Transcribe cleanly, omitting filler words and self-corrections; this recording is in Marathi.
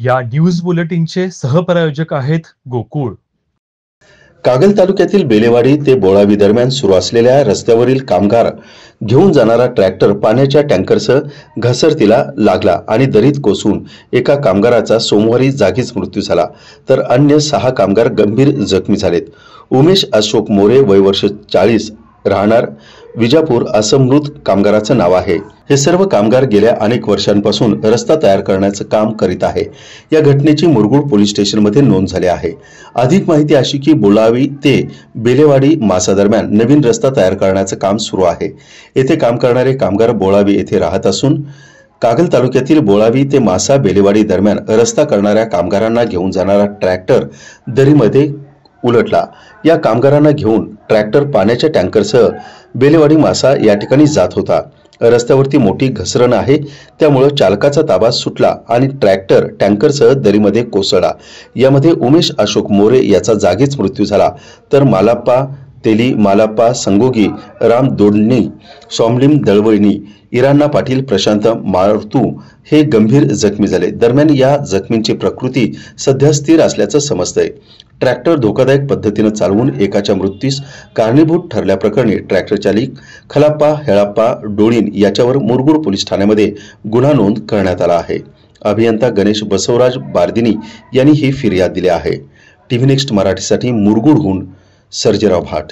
या न्यूज बुलेटिनचे सहप्रायोजक आहेत गोकुळ। कागल तालुक्यातील बेलेवाडी ते बोळावी दरम्यान सुरू असलेल्या रस्त्यावरील कामगार घेऊन जाणारा ट्रॅक्टर पाण्याच्या टँकरसह घसरतीला लागला आणि दरीत कोसळून एका कामगाराचा सोमवारी जागीच मृत्यू झाला, तर अन्य 6 कामगार गंभीर जखमी झालेत। उमेश अशोक मोरे, वय वर्ष 40, राहणार विजापूर असं मृत कामगाराचं नाव आहे। हे सर्व कामगार गेल्या अनेक वर्षांपासून रस्ता तयार करण्याचं काम करीत आहे। या घटनेची मुरगुड पोलीस स्टेशनमध्ये नोंद झाली आहे। अधिक माहिती अशी की बोळावी ते बेलेवाडी मासा दरम्यान नवीन रस्ता तयार करण्याचं काम सुरू आहे। येथे काम करणारे कामगार बोळावी येथे राहत असून कागल तालुक्यातील बोळावी ते मासा बेलेवाडी दरम्यान रस्ता करणाऱ्या कामगारांना घेऊन जाणारा ट्रॅक्टर दरीमध्ये उलटला। या कामगारांना घेऊन ट्रॅक्टर पाण्याच्या टँकरसह बेलेवाडी मासा या ठिकाणी जात होता। रस्त्यावरती मोठी घसरण आहे, त्यामुळे चालकाचा ताबा सुटला आणि ट्रॅक्टर टँकरसह दरीमध्ये कोसळला। यामध्ये उमेश अशोक मोरे याचा जागीच मृत्यू झाला, तर मालाप्पा तेली, मालाप्पा संगोगी, राम दोडणी, सोमलिम दळवणी, इराणा पाटील, प्रशांत मारतू हे गंभीर जखमी झाले। दरम्यान या जखमींची प्रकृती सध्या स्थिर असल्याचं समजतंय। ट्रॅक्टर धोकादायक पद्धतीने चालवून एकाच्या मृत्यूस कारणीभूत ठरल्याप्रकरणी ट्रॅक्टर चालक खलाप्पा हेळाप्पा डोळीन याच्यावर मुरगुड पोलीस ठाण्यामध्ये गुन्हा नोंद करण्यात आला आहे। अभियंता गणेश बसवराज बारदिनी यांनी ही फिर्याद दिली आहे। टीव्ही नेक्स्ट मराठीसाठी मुरगुडहून सर्जेराव भाट।